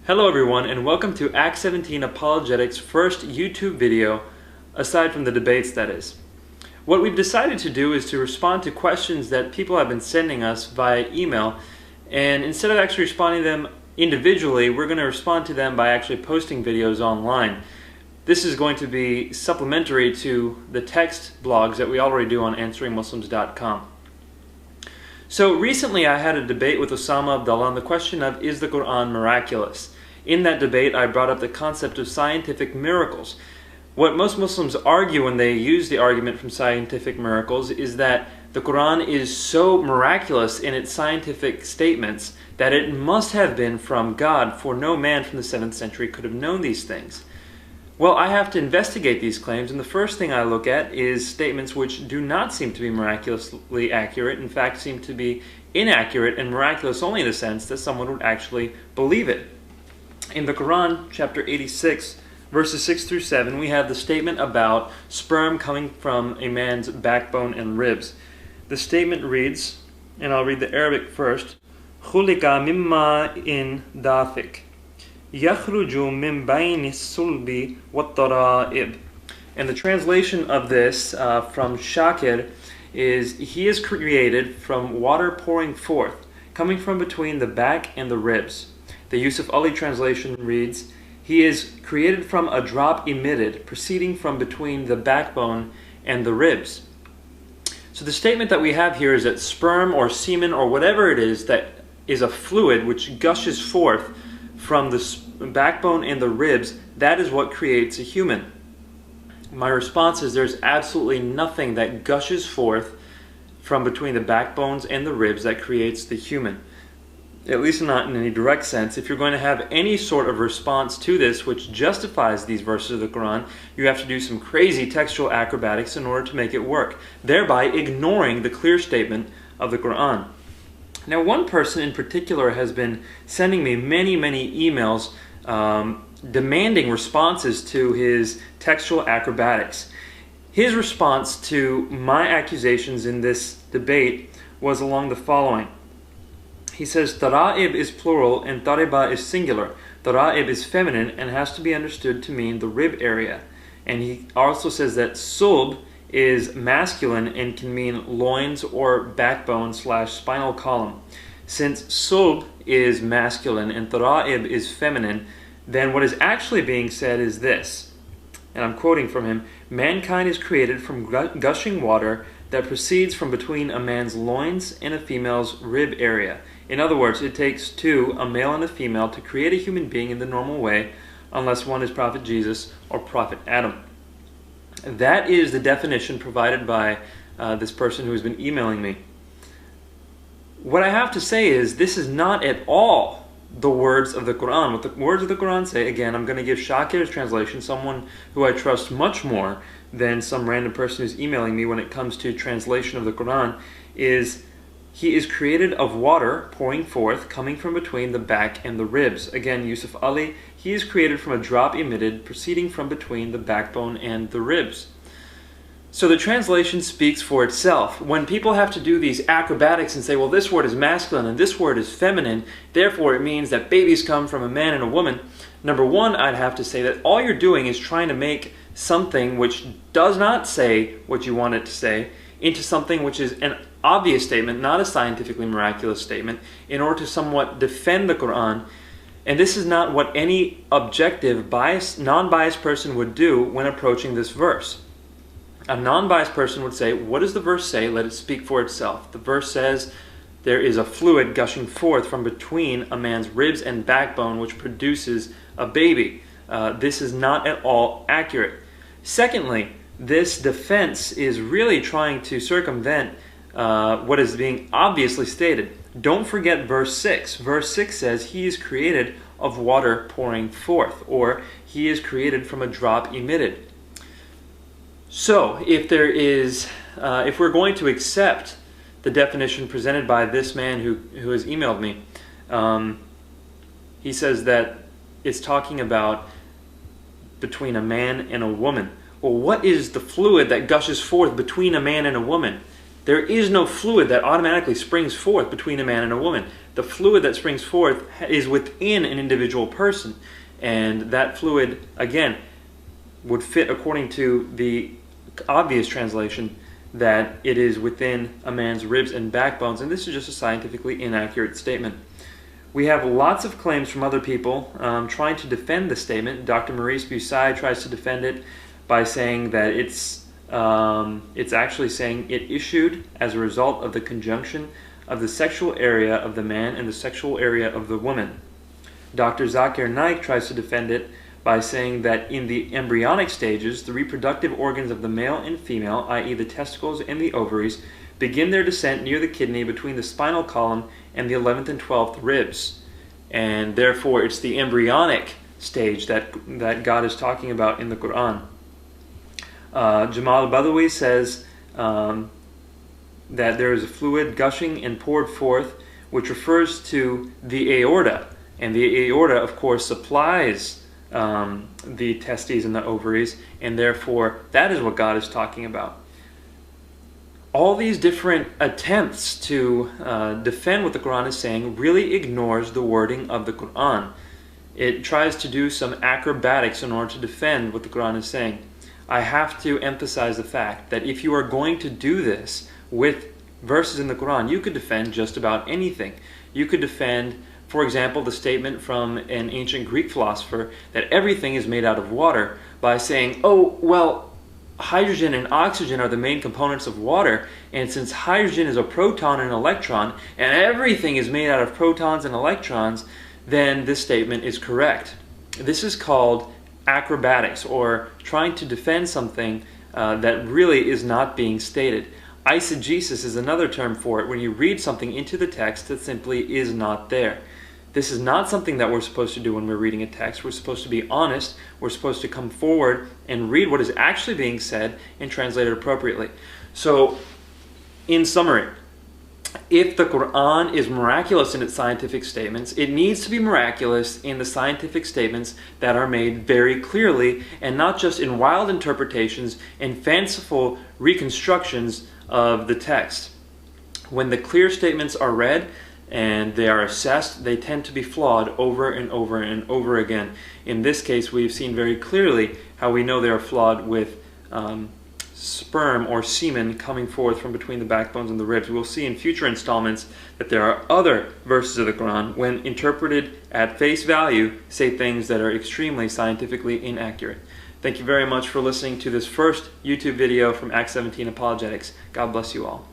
Hello everyone, and welcome to Acts17Apologetics' first YouTube video, aside from the debates, that is. What we've decided to do is to respond to questions that people have been sending us via email, and instead of actually responding to them individually, we're going to respond to them by actually posting videos online. This is going to be supplementary to the text blogs that we already do on answeringmuslims.com. So recently I had a debate with Osama Abdullah on the question of, is the Quran miraculous? In that debate I brought up the concept of scientific miracles. What most Muslims argue when they use the argument from scientific miracles is that the Quran is so miraculous in its scientific statements that it must have been from God, for no man from the 7th century could have known these things. Well, I have to investigate these claims, and the first thing I look at is statements which do not seem to be miraculously accurate, in fact seem to be inaccurate and miraculous only in the sense that someone would actually believe it. In the Quran, chapter 86, verses 6 through 7, we have the statement about sperm coming from a man's backbone and ribs. The statement reads, and I'll read the Arabic first, خُلِقَ مِمَّا إِن دَافِقٍ يَخْرُجُ مِن بَيْنِ الصُّلْبِ وَالتَّرَائِبِ. And the translation of this from Shakir is, he is created from water pouring forth, coming from between the back and the ribs. The Yusuf Ali translation reads, he is created from a drop emitted, proceeding from between the backbone and the ribs. So the statement that we have here is that sperm or semen or whatever it is that is a fluid which gushes forth from the backbone and the ribs, that is what creates a human. My response is there's absolutely nothing that gushes forth from between the backbones and the ribs that creates the human. At least not in any direct sense. If you're going to have any sort of response to this which justifies these verses of the Quran, you have to do some crazy textual acrobatics in order to make it work, thereby ignoring the clear statement of the Quran. Now, one person in particular has been sending me many emails demanding responses to his textual acrobatics. His response to my accusations in this debate was along the following. He says, Tara'ib is plural and Tariba is singular. Tara'ib is feminine and has to be understood to mean the rib area. And he also says that Sulb is masculine and can mean loins or backbone / spinal column. Since Sulb is masculine and Tara'ib is feminine, then what is actually being said is this, and I'm quoting from him, mankind is created from gushing water that proceeds from between a man's loins and a female's rib area. In other words, it takes two, a male and a female, to create a human being in the normal way, unless one is Prophet Jesus or Prophet Adam. That is the definition provided by this person who has been emailing me. What I have to say is, this is not at all the words of the Quran. What the words of the Quran say, again, I'm going to give Shakir's translation, someone who I trust much more than some random person who's emailing me when it comes to translation of the Quran, is he is created of water pouring forth, coming from between the back and the ribs. Again, Yusuf Ali, he is created from a drop emitted, proceeding from between the backbone and the ribs. So the translation speaks for itself. When people have to do these acrobatics and say, well, this word is masculine and this word is feminine, therefore it means that babies come from a man and a woman, number one, I'd have to say that all you're doing is trying to make something which does not say what you want it to say into something which is an obvious statement, not a scientifically miraculous statement, in order to somewhat defend the Quran. And this is not what any objective, non-biased person would do when approaching this verse. A non-biased person would say, what does the verse say? Let it speak for itself. The verse says there is a fluid gushing forth from between a man's ribs and backbone which produces a baby. This is not at all accurate. Secondly, this defense is really trying to circumvent what is being obviously stated. Don't forget verse 6. Verse 6 says, he is created of water pouring forth, or he is created from a drop emitted. So, if we're going to accept the definition presented by this man who has emailed me, he says that it's talking about between a man and a woman. Well, what is the fluid that gushes forth between a man and a woman? There is no fluid that automatically springs forth between a man and a woman. The fluid that springs forth is within an individual person. And that fluid, again, would fit according to the obvious translation that it is within a man's ribs and backbones. And this is just a scientifically inaccurate statement. We have lots of claims from other people trying to defend the statement. Dr. Maurice Bussai tries to defend it by saying that it's actually saying it issued as a result of the conjunction of the sexual area of the man and the sexual area of the woman. Dr. Zakir Naik tries to defend it by saying that in the embryonic stages, the reproductive organs of the male and female, i.e. the testicles and the ovaries, begin their descent near the kidney between the spinal column and the 11th and 12th ribs. And therefore, it's the embryonic stage that God is talking about in the Quran. Jamal Badawi says that there is a fluid gushing and poured forth, which refers to the aorta. And the aorta, of course, supplies the testes and the ovaries, and therefore that is what God is talking about. All these different attempts to defend what the Quran is saying really ignores the wording of the Quran. It tries to do some acrobatics in order to defend what the Quran is saying. I have to emphasize the fact that if you are going to do this with verses in the Quran, you could defend just about anything. You could defend, for example, the statement from an ancient Greek philosopher that everything is made out of water by saying, oh, well, hydrogen and oxygen are the main components of water, and since hydrogen is a proton and an electron, and everything is made out of protons and electrons, then this statement is correct. This is called acrobatics, or trying to defend something that really is not being stated. Eisegesis is another term for it, when you read something into the text that simply is not there. This is not something that we're supposed to do when we're reading a text. We're supposed to be honest. We're supposed to come forward and read what is actually being said and translate it appropriately. So, in summary, if the Quran is miraculous in its scientific statements, it needs to be miraculous in the scientific statements that are made very clearly, and not just in wild interpretations and fanciful reconstructions of the text. When the clear statements are read and they are assessed, they tend to be flawed over and over and over again. In this case, we've seen very clearly how we know they are flawed with sperm or semen coming forth from between the backbones and the ribs. We'll see in future installments that there are other verses of the Quran, when interpreted at face value, say things that are extremely scientifically inaccurate. Thank you very much for listening to this first YouTube video from Acts 17 Apologetics. God bless you all.